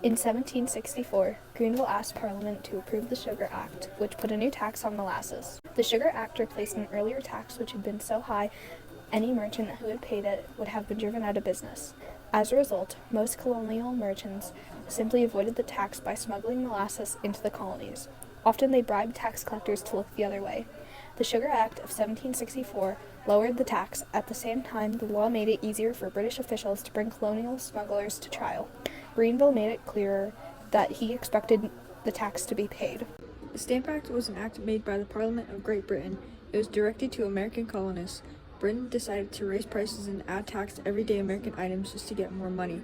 In 1764, Greenville asked Parliament to approve the Sugar Act, which put a new tax on molasses. The Sugar Act replaced an earlier tax which had been so high any merchant who had paid it would have been driven out of business. As a result, most colonial merchants simply avoided the tax by smuggling molasses into the colonies. Often they bribed tax collectors to look the other way. The Sugar Act of 1764 lowered the tax. At the same time, the law made it easier for British officials to bring colonial smugglers to trial. Greenville made it clearer that he expected the tax to be paid. The Stamp Act was an act made by the Parliament of Great Britain. It was directed to American colonists. Britain decided to raise prices and add tax to everyday American items just to get more money.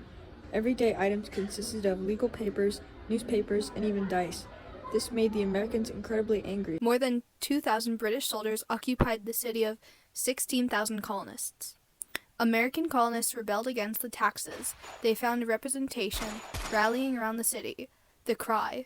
Everyday items consisted of legal papers, newspapers, and even dice. This made the Americans incredibly angry. More than 2,000 British soldiers occupied the city of 16,000 colonists. American colonists rebelled against the taxes. They found representation rallying around the city. The cry,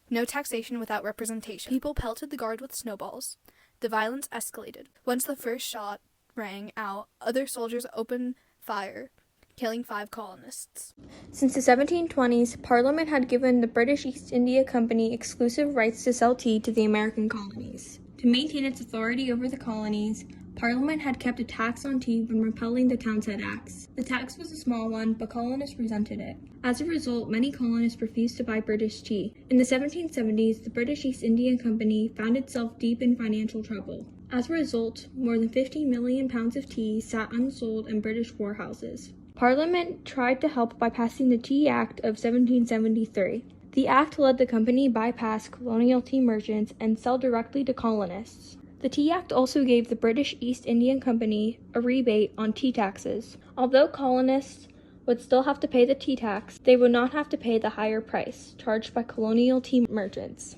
"No taxation without representation." People pelted the guard with snowballs. The violence escalated. Once the first shot rang out, other soldiers opened fire, killing 5 colonists. Since the 1720s, Parliament had given the British East India Company exclusive rights to sell tea to the American colonies. To maintain its authority over the colonies, Parliament had kept a tax on tea when repealing the Townshend Acts. The tax was a small one, but colonists resented it. As a result, many colonists refused to buy British tea. In the 1770s, the British East India Company found itself deep in financial trouble. As a result, more than 50 million pounds of tea sat unsold in British warehouses. Parliament tried to help by passing the Tea Act of 1773. The act let the company bypass colonial tea merchants and sell directly to colonists. The Tea Act also gave the British East India Company a rebate on tea taxes. Although colonists would still have to pay the tea tax, they would not have to pay the higher price charged by colonial tea merchants.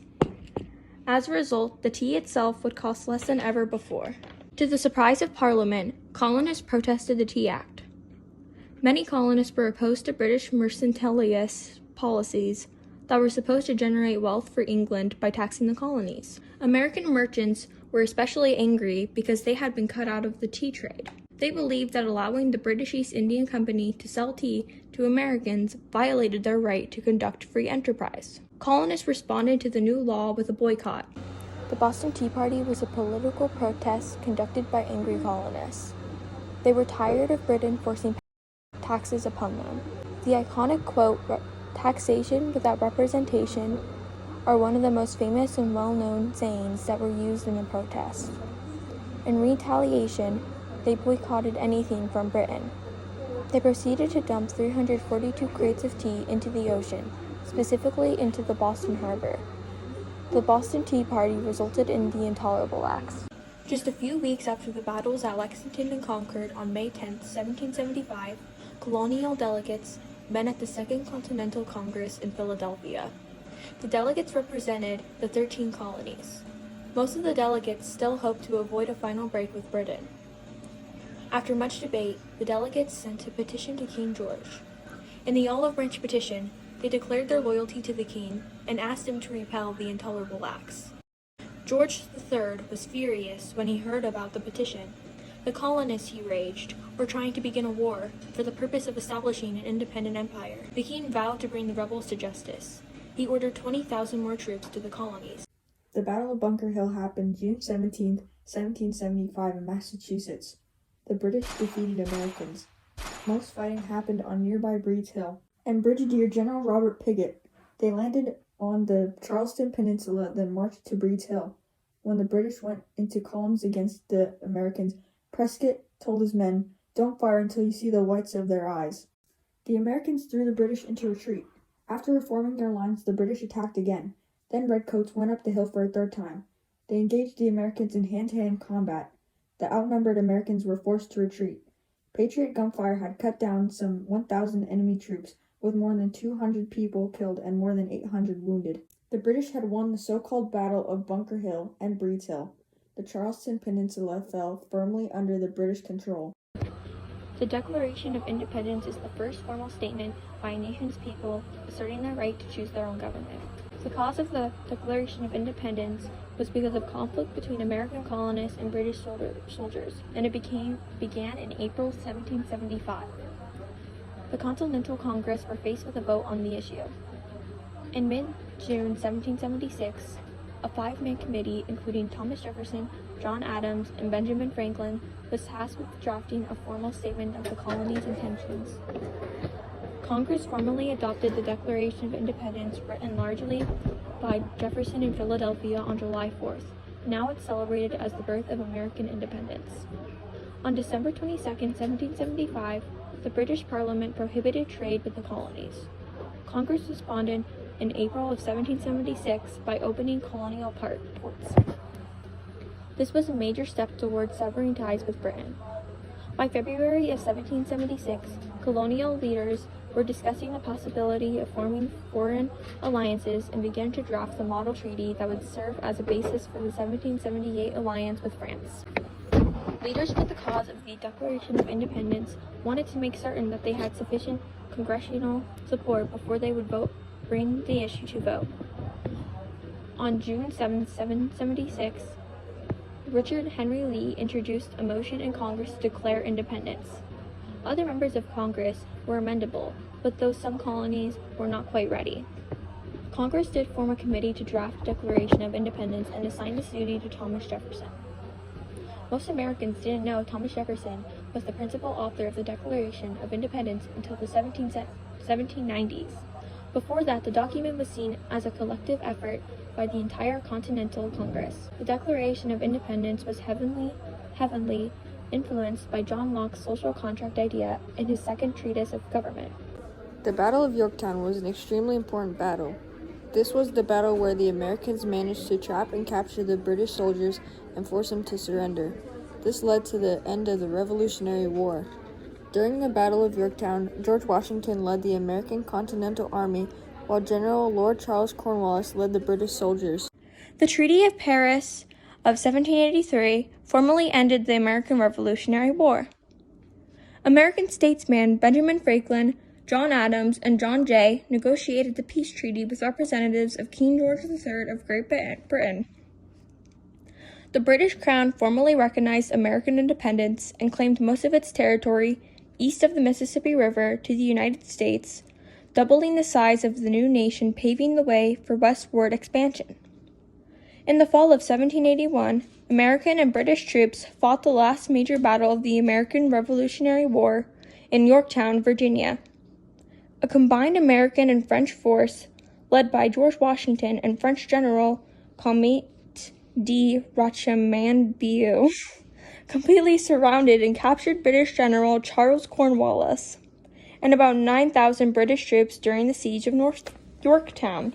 As a result, the tea itself would cost less than ever before. To the surprise of Parliament, colonists protested the Tea Act. Many colonists were opposed to British mercantilist policies that were supposed to generate wealth for England by taxing the colonies. American merchants were especially angry because they had been cut out of the tea trade. They believed that allowing the British East India Company to sell tea to Americans violated their right to conduct free enterprise. Colonists responded to the new law with a boycott. The Boston Tea Party was a political protest conducted by angry colonists. They were tired of Britain forcing taxes upon them. The iconic quote, "Taxation without representation," are one of the most famous and well-known sayings that were used in the protest. In retaliation, they boycotted anything from Britain. They proceeded to dump 342 crates of tea into the ocean, specifically into the Boston Harbor. The Boston Tea Party resulted in the Intolerable Acts. Just a few weeks after the battles at Lexington and Concord on May 10, 1775, colonial delegates met at the Second Continental Congress in Philadelphia. The delegates represented the 13 colonies. Most of the delegates still hoped to avoid a final break with Britain. After much debate, the delegates sent a petition to King George. In the Olive Branch petition, they declared their loyalty to the king and asked him to repeal the Intolerable Acts. George III was furious when he heard about the petition. The colonists, he raged, were trying to begin a war for the purpose of establishing an independent empire. The king vowed to bring the rebels to justice. He ordered 20,000 more troops to the colonies. The Battle of Bunker Hill happened June 17, 1775 in Massachusetts. The British defeated Americans. Most fighting happened on nearby Breed's Hill. And Brigadier General Robert Pickett, they landed on the Charleston Peninsula, then marched to Breed's Hill. When the British went into columns against the Americans, Prescott told his men, "Don't fire until you see the whites of their eyes." The Americans threw the British into retreat. After reforming their lines, the British attacked again. Then redcoats went up the hill for a third time. They engaged the Americans in hand-to-hand combat. The outnumbered Americans were forced to retreat. Patriot gunfire had cut down some 1,000 enemy troops, with more than 200 people killed and more than 800 wounded. The British had won the so-called Battle of Bunker Hill and Breed's Hill. The Charleston Peninsula fell firmly under the British control. The Declaration of Independence is the first formal statement by a nation's people asserting their right to choose their own government. The cause of the Declaration of Independence was because of conflict between American colonists and British soldiers, and it began in April 1775. The Continental Congress were faced with a vote on the issue. In mid-June 1776, a five-man committee, including Thomas Jefferson, John Adams, and Benjamin Franklin, was tasked with drafting a formal statement of the colony's intentions. Congress formally adopted the Declaration of Independence, written largely by Jefferson in Philadelphia on July 4th. Now it's celebrated as the birth of American independence. On December 22, 1775, the British Parliament prohibited trade with the colonies. Congress responded in April of 1776 by opening colonial ports. This was a major step towards severing ties with Britain. By February of 1776, colonial leaders were discussing the possibility of forming foreign alliances and began to draft the model treaty that would serve as a basis for the 1778 alliance with France. Leaders for the cause of the Declaration of Independence wanted to make certain that they had sufficient congressional support before they would bring the issue to vote. On June 7, 1776, Richard Henry Lee introduced a motion in Congress to declare independence. Other members of Congress were amendable, but though some colonies were not quite ready. Congress did form a committee to draft a Declaration of Independence and assigned this duty to Thomas Jefferson. Most Americans didn't know Thomas Jefferson was the principal author of the Declaration of Independence until the 1790s. Before that, the document was seen as a collective effort by the entire Continental Congress. The Declaration of Independence was heavily influenced by John Locke's social contract idea in his second treatise of government. The Battle of Yorktown was an extremely important battle. This was the battle where the Americans managed to trap and capture the British soldiers and force them to surrender. This led to the end of the Revolutionary War. During the Battle of Yorktown, George Washington led the American Continental Army, while General Lord Charles Cornwallis led the British soldiers. The Treaty of Paris of 1783 formally ended the American Revolutionary War. American statesmen Benjamin Franklin, John Adams, and John Jay negotiated the peace treaty with representatives of King George III of Great Britain. The British Crown formally recognized American independence and claimed most of its territory east of the Mississippi River to the United States, doubling the size of the new nation, paving the way for westward expansion. In the fall of 1781, American and British troops fought the last major battle of the American Revolutionary War in Yorktown, Virginia. A combined American and French force, led by George Washington and French General Comte de Rochambeau, completely surrounded and captured British General Charles Cornwallis and about 9,000 British troops during the siege of Yorktown.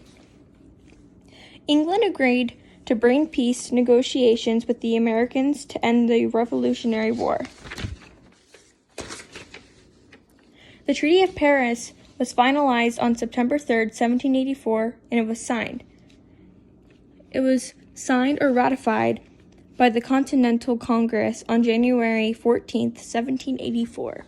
England agreed to bring peace negotiations with the Americans to end the Revolutionary War. The Treaty of Paris was finalized on September 3, 1784, and it was signed. It was signed or ratified by the Continental Congress on January 14, 1784.